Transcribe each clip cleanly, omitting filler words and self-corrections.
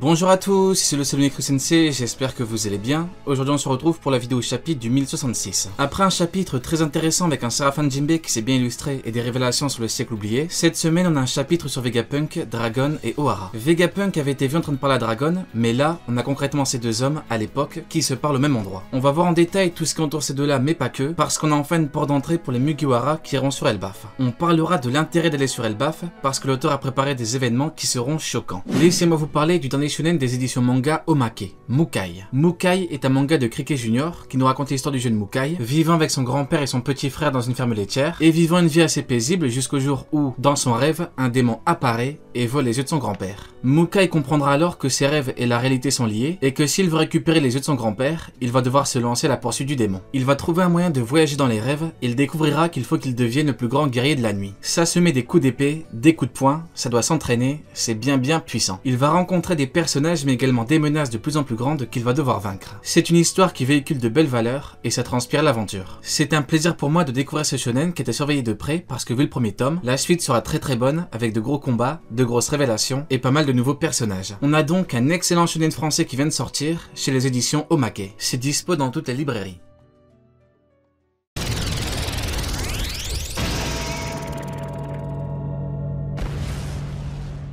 Bonjour à tous, c'est le Salonic Sensei, j'espère que vous allez bien. Aujourd'hui on se retrouve pour la vidéo chapitre du 1066. Après un chapitre très intéressant avec un Séraphin Jinbei qui s'est bien illustré et des révélations sur le siècle oublié, cette semaine on a un chapitre sur Vegapunk, Dragon et Ohara. Vegapunk avait été vu en train de parler à Dragon, mais là on a concrètement ces deux hommes, à l'époque, qui se parlent au même endroit. On va voir en détail tout ce qui entoure ces deux-là, mais pas que, parce qu'on a enfin une porte d'entrée pour les Mugiwara qui iront sur Elbaf. On parlera de l'intérêt d'aller sur Elbaf, parce que l'auteur a préparé des événements qui seront choquants. Laissez-moi vous parler du dernier shonen des éditions manga Omake, Mukai. Mukai est un manga de Krike Junior qui nous raconte l'histoire du jeune Mukai, vivant avec son grand-père et son petit frère dans une ferme laitière, et vivant une vie assez paisible jusqu'au jour où, dans son rêve, un démon apparaît et vole les yeux de son grand-père. Mukai comprendra alors que ses rêves et la réalité sont liés, et que s'il veut récupérer les yeux de son grand-père, il va devoir se lancer à la poursuite du démon. Il va trouver un moyen de voyager dans les rêves, et il découvrira qu'il faut qu'il devienne le plus grand guerrier de la nuit. Ça se met des coups d'épée, des coups de poing, ça doit s'entraîner, c'est bien puissant. Il va rencontrer des personnages mais également des menaces de plus en plus grandes qu'il va devoir vaincre. C'est une histoire qui véhicule de belles valeurs et ça transpire l'aventure. C'est un plaisir pour moi de découvrir ce shonen qui était surveillé de près parce que vu le premier tome, la suite sera très bonne avec de gros combats, de grosses révélations et pas mal de nouveaux personnages. On a donc un excellent shonen français qui vient de sortir chez les éditions Omake. C'est dispo dans toutes les librairies.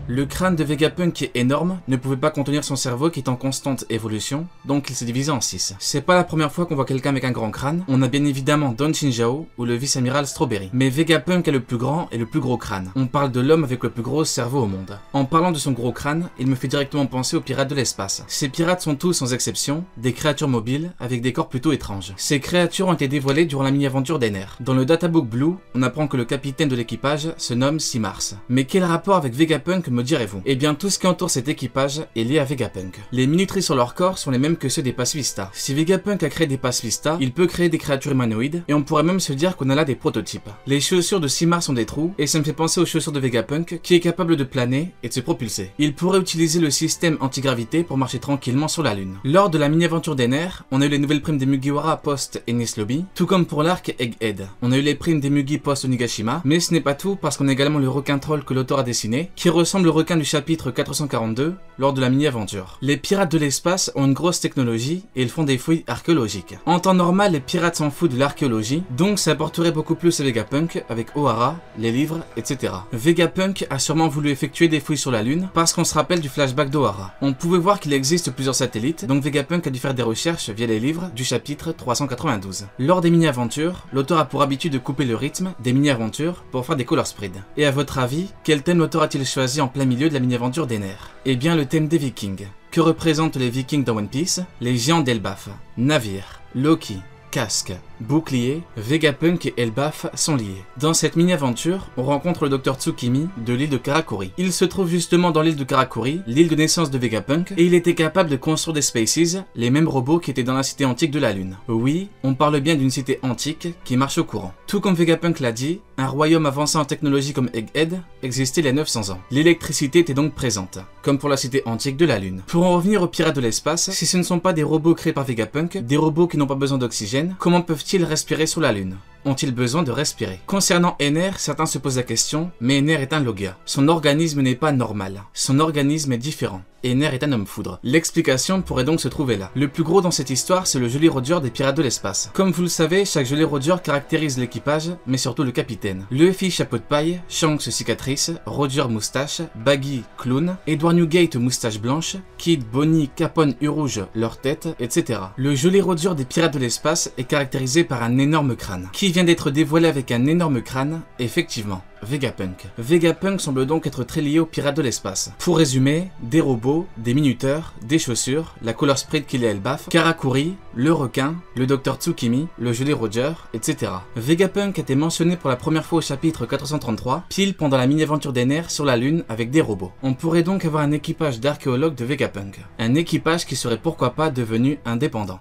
Le crâne de Vegapunk est énorme, ne pouvait pas contenir son cerveau qui est en constante évolution, donc il s'est divisé en 6. C'est pas la première fois qu'on voit quelqu'un avec un grand crâne, on a bien évidemment Don Chinjao ou le vice-amiral Strawberry. Mais Vegapunk est le plus grand et le plus gros crâne. On parle de l'homme avec le plus gros cerveau au monde. En parlant de son gros crâne, il me fait directement penser aux pirates de l'espace. Ces pirates sont tous, sans exception, des créatures mobiles avec des corps plutôt étranges. Ces créatures ont été dévoilées durant la mini-aventure d'Ener. Dans le databook Blue, on apprend que le capitaine de l'équipage se nomme Simars. Mais quel rapport avec Vegapunk me direz-vous? Eh bien tout ce qui entoure cet équipage est lié à Vegapunk. Les minuteries sur leur corps sont les mêmes que ceux des Pacifista. Si Vegapunk a créé des Pacifista, il peut créer des créatures humanoïdes, et on pourrait même se dire qu'on a là des prototypes. Les chaussures de Simar sont des trous, et ça me fait penser aux chaussures de Vegapunk, qui est capable de planer et de se propulser. Il pourrait utiliser le système antigravité pour marcher tranquillement sur la Lune. Lors de la mini-aventure d'Ener, on a eu les nouvelles primes des Mugiwara post-Enies Lobby, tout comme pour l'arc Egghead. On a eu les primes des Mugi post-Onigashima, mais ce n'est pas tout parce qu'on a également le requin troll que l'auteur a dessiné, qui ressemble au requin du chapitre 442 lors de la mini-aventure. Les pirates de l'espace ont une grosse technologie et ils font des fouilles archéologiques. En temps normal, les pirates s'en foutent de l'archéologie, donc ça apporterait beaucoup plus à Vegapunk avec Ohara, les livres, etc. Vegapunk a sûrement voulu effectuer des fouilles sur la Lune parce qu'on se rappelle du flashback d'Ohara. On pouvait voir qu'il existe plusieurs satellites, donc Vegapunk a dû faire des recherches via les livres du chapitre 392. Lors des mini-aventures, l'auteur a pour habitude de couper le rythme des mini-aventures pour faire des color spreads. Et à votre avis, quel thème l'auteur a-t-il choisi en plein milieu de la mini-aventure d'Ener? Eh bien le thème des Vikings. Que représentent les Vikings dans One Piece? Les géants d'Elbaf, navires, Loki, casque, bouclier, Vegapunk et Elbaf sont liés. Dans cette mini-aventure, on rencontre le docteur Tsukimi de l'île de Karakuri. Il se trouve justement dans l'île de Karakuri, l'île de naissance de Vegapunk, et il était capable de construire des Spaces, les mêmes robots qui étaient dans la cité antique de la Lune. Oui, on parle bien d'une cité antique qui marche au courant. Tout comme Vegapunk l'a dit, un royaume avancé en technologie comme Egghead existait il y a 900 ans. L'électricité était donc présente, comme pour la cité antique de la Lune. Pour en revenir aux pirates de l'espace, si ce ne sont pas des robots créés par Vegapunk, des robots qui n'ont pas besoin d'oxygène, comment peuvent-ils respirer sur la Lune? Ont-ils besoin de respirer? Concernant Ener, certains se posent la question, mais Ener est un Logia. Son organisme n'est pas normal. Son organisme est différent. Ener est un homme foudre. L'explication pourrait donc se trouver là. Le plus gros dans cette histoire, c'est le Jolly Roger des pirates de l'espace. Comme vous le savez, chaque Jolly Roger caractérise l'équipage, mais surtout le capitaine. Luffy chapeau de paille, Shanks cicatrice, Roger moustache, Baggy clown, Edward Newgate moustache blanche, Kid, Bonnie, Capone, rouge leur tête, etc. Le Jolly Roger des pirates de l'espace est caractérisé par un énorme crâne. Qui vient d'être dévoilé avec un énorme crâne? Effectivement, Vegapunk. Vegapunk semble donc être très lié aux pirates de l'espace. Pour résumer, des robots, des minuteurs, des chaussures, la color spread qu'il est Elbaf, Karakuri, le requin, le docteur Tsukimi, le Jolly Roger, etc. Vegapunk a été mentionné pour la première fois au chapitre 433, pile pendant la mini-aventure d'Ener sur la Lune avec des robots. On pourrait donc avoir un équipage d'archéologues de Vegapunk. Un équipage qui serait pourquoi pas devenu indépendant.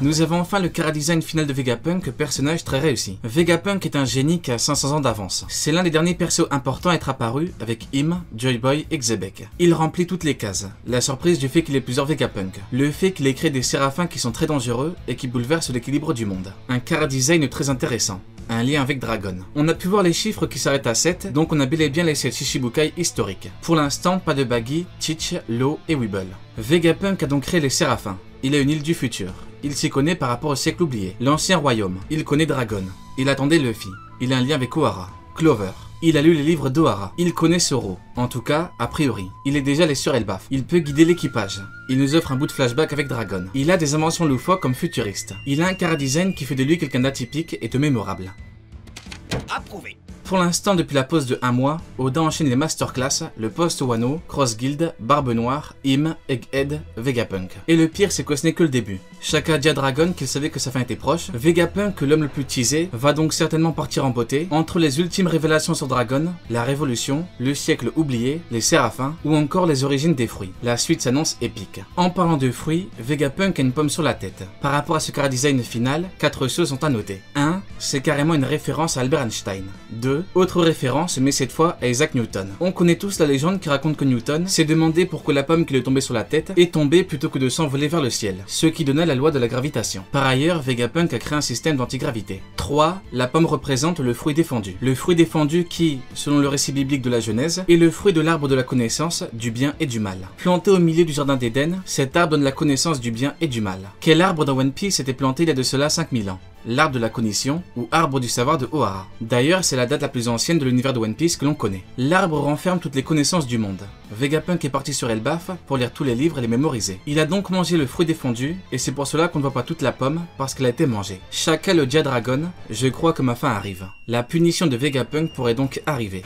Nous avons enfin le chara-design final de Vegapunk, personnage très réussi. Vegapunk est un génie qui a 500 ans d'avance. C'est l'un des derniers persos importants à être apparu avec Im, Joy Boy et Xebec. Il remplit toutes les cases. La surprise du fait qu'il ait plusieurs Vegapunk. Le fait qu'il ait créé des séraphins qui sont très dangereux et qui bouleversent l'équilibre du monde. Un chara-design très intéressant. un lien avec Dragon. On a pu voir les chiffres qui s'arrêtent à 7, donc on a bel et bien les 7 Shichibukai historiques. Pour l'instant, pas de Baggy, Teach, Law et Weeble. Vegapunk a donc créé les Séraphins. Il a une île du futur. Il s'y connaît par rapport au siècle oublié. L'ancien royaume. Il connaît Dragon. Il attendait Luffy. Il a un lien avec Ohara. Clover. Il a lu les livres d'Ohara. Il connaît Zoro. En tout cas, a priori. Il est déjà allé sur Elbaf. Il peut guider l'équipage. Il nous offre un bout de flashback avec Dragon. Il a des inventions loufoques comme futuriste. Il a un chara-design qui fait de lui quelqu'un d'atypique et de mémorable. Approuvé. Pour l'instant, depuis la pause de 1 mois, Oda enchaîne les masterclass, le post Wano, Cross Guild, Barbe Noire, Im, Egghead, Vegapunk. Et le pire, c'est que ce n'est que le début. Shaka dit à Dragon qu'il savait que sa fin était proche. Vegapunk, l'homme le plus teasé, va donc certainement partir en beauté entre les ultimes révélations sur Dragon, la révolution, le siècle oublié, les séraphins ou encore les origines des fruits. La suite s'annonce épique. En parlant de fruits, Vegapunk a une pomme sur la tête. Par rapport à ce chara-design final, 4 choses sont à noter. 1. C'est carrément une référence à Albert Einstein. 2. Autre référence, mais cette fois à Isaac Newton. On connaît tous la légende qui raconte que Newton s'est demandé pourquoi la pomme qui lui est tombée sur la tête est tombée plutôt que de s'envoler vers le ciel, ce qui donna la loi de la gravitation. Par ailleurs, Vegapunk a créé un système d'antigravité. 3. La pomme représente le fruit défendu. Le fruit défendu qui, selon le récit biblique de la Genèse, est le fruit de l'arbre de la connaissance, du bien et du mal. Planté au milieu du jardin d'Éden, cet arbre donne la connaissance du bien et du mal. Quel arbre dans One Piece était planté il y a de cela 5000 ans? L'arbre de la cognition ou arbre du savoir de Ohara. D'ailleurs, c'est la date la plus ancienne de l'univers de One Piece que l'on connaît. L'arbre renferme toutes les connaissances du monde. Vegapunk est parti sur Elbaf pour lire tous les livres et les mémoriser. Il a donc mangé le fruit défendu et c'est pour cela qu'on ne voit pas toute la pomme parce qu'elle a été mangée. Shaka le dit à Dragon, je crois que ma fin arrive. La punition de Vegapunk pourrait donc arriver.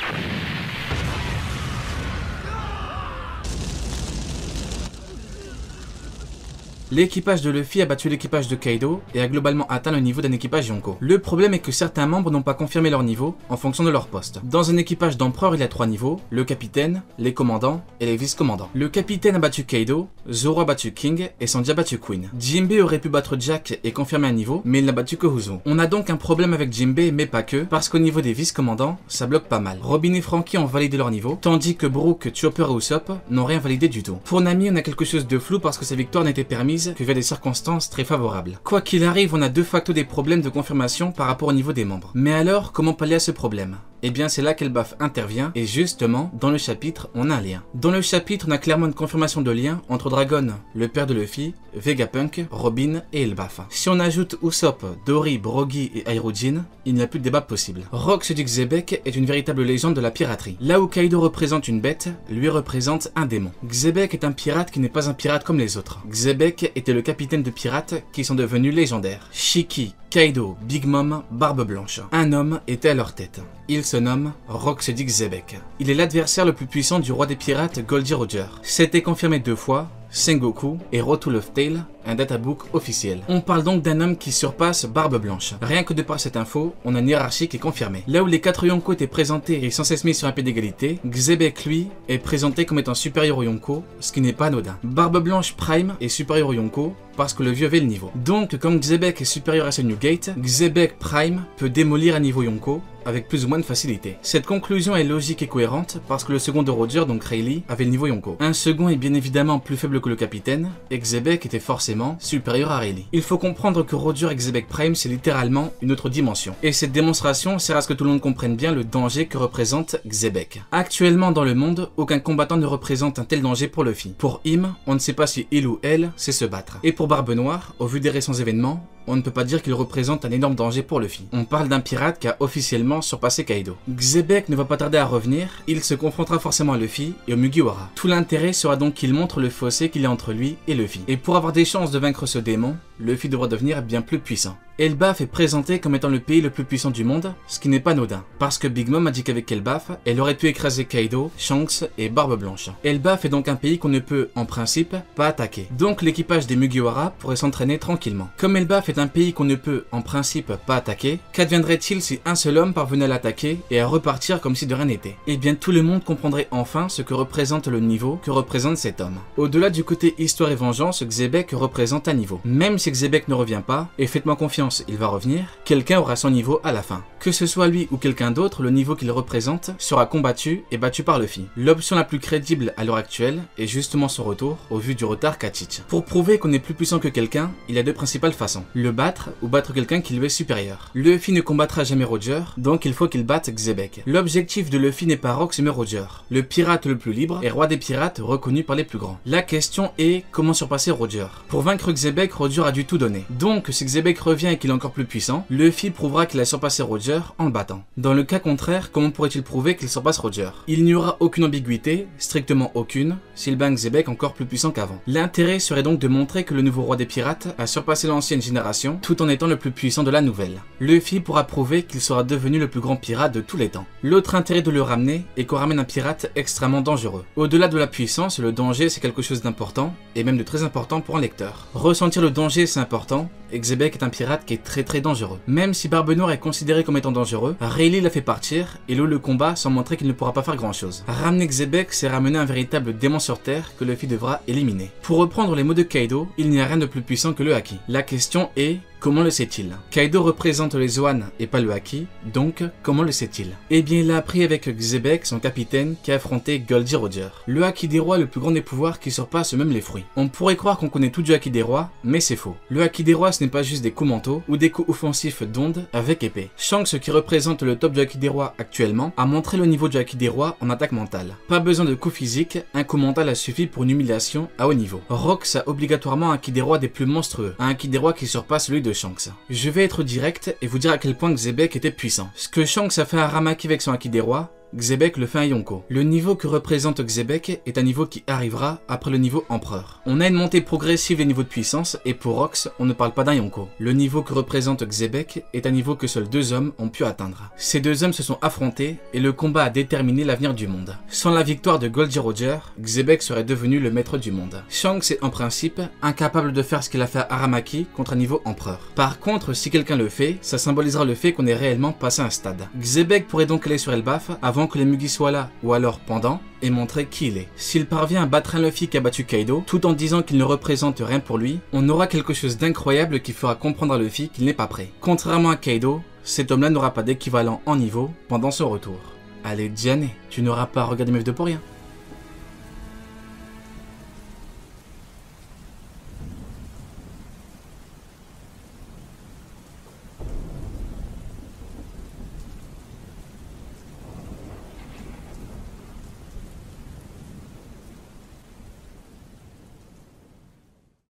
L'équipage de Luffy a battu l'équipage de Kaido et a globalement atteint le niveau d'un équipage Yonko. Le problème est que certains membres n'ont pas confirmé leur niveau en fonction de leur poste. Dans un équipage d'empereur, il y a 3 niveaux, le capitaine, les commandants et les vice-commandants. Le capitaine a battu Kaido, Zoro a battu King et Sanji a battu Queen. Jinbei aurait pu battre Jack et confirmer un niveau, mais il n'a battu que Usopp. On a donc un problème avec Jinbei, mais pas que, parce qu'au niveau des vice-commandants, ça bloque pas mal. Robin et Franky ont validé leur niveau, tandis que Brook, Chopper et Usopp n'ont rien validé du tout. Pour Nami, on a quelque chose de flou parce que sa victoire n'était permise que via des circonstances très favorables. Quoi qu'il arrive, on a de facto des problèmes de confirmation par rapport au niveau des membres. Mais alors, comment pallier à ce problème? Eh bien, c'est là qu'Elbaf intervient, et justement, dans le chapitre, on a un lien. Dans le chapitre, on a clairement une confirmation de lien entre Dragon, le père de Luffy, Vegapunk, Robin et Elbaf. Si on ajoute Usopp, Dory, Brogy et Hyojin, il n'y a plus de débat possible. Rock se dit que Xebec est une véritable légende de la piraterie. Là où Kaido représente une bête, lui représente un démon. Xebec est un pirate qui n'est pas un pirate comme les autres. Xebec était le capitaine de pirates qui sont devenus légendaires. Shiki, Kaido, Big Mom, Barbe Blanche. Un homme était à leur tête. Il se nomme Rocksteady Xebec. Il est l'adversaire le plus puissant du roi des pirates Goldie Roger. C'était confirmé 2 fois, Sengoku et Road to Love Tale, un databook officiel. On parle donc d'un homme qui surpasse Barbe Blanche. Rien que de par cette info, on a une hiérarchie qui est confirmée. Là où les 4 Yonko étaient présentés et sans cesse mis sur un pied d'égalité, Xebec lui est présenté comme étant supérieur au Yonko, ce qui n'est pas anodin. Barbe Blanche Prime est supérieur au Yonko parce que le vieux avait le niveau. Donc comme Xebec est supérieur à ce New Gate, Xebec Prime peut démolir un niveau Yonko avec plus ou moins de facilité. Cette conclusion est logique et cohérente parce que le second de Roger, donc Rayleigh, avait le niveau Yonko. Un second est bien évidemment plus faible que le capitaine, et Xebec était forcément supérieur à Rayleigh. Il faut comprendre que Roger et Xebec Prime, c'est littéralement une autre dimension. Et cette démonstration sert à ce que tout le monde comprenne bien le danger que représente Xebec. Actuellement dans le monde, aucun combattant ne représente un tel danger pour Luffy. Pour Im, on ne sait pas si il ou elle sait se battre. Et pour Barbe Noire, au vu des récents événements, on ne peut pas dire qu'il représente un énorme danger pour Luffy. On parle d'un pirate qui a officiellement surpassé Kaido. Xebec ne va pas tarder à revenir, il se confrontera forcément à Luffy et au Mugiwara. Tout l'intérêt sera donc qu'il montre le fossé qu'il y a entre lui et Luffy. Et pour avoir des chances de vaincre ce démon, Luffy devra devenir bien plus puissant. Elbaf est présenté comme étant le pays le plus puissant du monde, ce qui n'est pas anodin, parce que Big Mom a dit qu'avec Elbaf, elle aurait pu écraser Kaido, Shanks et Barbe Blanche. Elbaf est donc un pays qu'on ne peut, en principe, pas attaquer. Donc l'équipage des Mugiwara pourrait s'entraîner tranquillement. Comme Elbaf est un pays qu'on ne peut, en principe, pas attaquer, qu'adviendrait-il si un seul homme parvenait à l'attaquer et à repartir comme si de rien n'était? Eh bien tout le monde comprendrait enfin ce que représente le niveau que représente cet homme. Au-delà du côté histoire et vengeance, Xebec représente un niveau. Même si Xebec ne revient pas, et faites-moi confiance, il va revenir, quelqu'un aura son niveau à la fin. Que ce soit lui ou quelqu'un d'autre, le niveau qu'il représente sera combattu et battu par Luffy. L'option la plus crédible à l'heure actuelle est justement son retour au vu du retard qu'a Teach. Pour prouver qu'on est plus puissant que quelqu'un, il y a deux principales façons. Le battre ou battre quelqu'un qui lui est supérieur. Luffy ne combattra jamais Roger, donc il faut qu'il batte Xebec. L'objectif de Luffy n'est pas Rox mais Roger, le pirate le plus libre et roi des pirates reconnu par les plus grands. La question est comment surpasser Roger. Pour vaincre Xebec, Roger a dû tout donner. Donc si Xebec revient et qu'il est encore plus puissant, Luffy prouvera qu'il a surpassé Roger en le battant. Dans le cas contraire, comment pourrait-il prouver qu'il surpasse Roger? Il n'y aura aucune ambiguïté, strictement aucune, s'il bat Xebec encore plus puissant qu'avant. L'intérêt serait donc de montrer que le nouveau roi des pirates a surpassé l'ancienne génération tout en étant le plus puissant de la nouvelle. Luffy pourra prouver qu'il sera devenu le plus grand pirate de tous les temps. L'autre intérêt de le ramener est qu'on ramène un pirate extrêmement dangereux. Au-delà de la puissance, le danger c'est quelque chose d'important, et même de très important pour un lecteur. Ressentir le danger c'est important, et Xebec est un pirate qui est très dangereux. Même si Barbe Noire est considéré comme étant dangereux, Rayleigh l'a fait partir, et le combat sans montrer qu'il ne pourra pas faire grand chose. Ramener Xebec c'est ramener un véritable démon sur terre que Luffy devra éliminer. Pour reprendre les mots de Kaido, il n'y a rien de plus puissant que le Haki. La question est, comment le sait-il? Kaido représente les Zoan et pas le Haki, donc comment le sait-il? Eh bien il a appris avec Xebec, son capitaine, qui a affronté Goldie Roger. Le Haki des rois est le plus grand des pouvoirs qui surpasse même les fruits. On pourrait croire qu'on connaît tout du Haki des rois, mais c'est faux. Le Haki des rois ce n'est pas juste des coups mentaux ou des coups offensifs d'onde avec épée. Shanks, qui représente le top du Haki des rois actuellement, a montré le niveau du Haki des rois en attaque mentale. Pas besoin de coups physiques, un coup mental a suffi pour une humiliation à haut niveau. Rox a obligatoirement un Haki des rois des plus monstrueux, un Haki des rois qui surpasse celui de Shanks. Je vais être direct et vous dire à quel point Xebec était puissant. Ce que Shanks a fait à Aramaki avec son Haki des rois, Xebec le fait à Yonko. Le niveau que représente Xebec est un niveau qui arrivera après le niveau empereur. On a une montée progressive des niveaux de puissance et pour Rox, on ne parle pas d'un Yonko. Le niveau que représente Xebec est un niveau que seuls deux hommes ont pu atteindre. Ces deux hommes se sont affrontés et le combat a déterminé l'avenir du monde. Sans la victoire de Goldie Roger, Xebec serait devenu le maître du monde. Shanks est en principe incapable de faire ce qu'il a fait à Aramaki contre un niveau empereur. Par contre, si quelqu'un le fait, ça symbolisera le fait qu'on est réellement passé un stade. Xebec pourrait donc aller sur Elbaf avant que les Mugi soient là, ou alors pendant, et montrer qui il est. S'il parvient à battre un Luffy qui a battu Kaido, tout en disant qu'il ne représente rien pour lui, on aura quelque chose d'incroyable qui fera comprendre à Luffy qu'il n'est pas prêt. Contrairement à Kaido, cet homme-là n'aura pas d'équivalent en niveau pendant son retour. Allez, Diane, tu n'auras pas regardé Meuf de pour rien.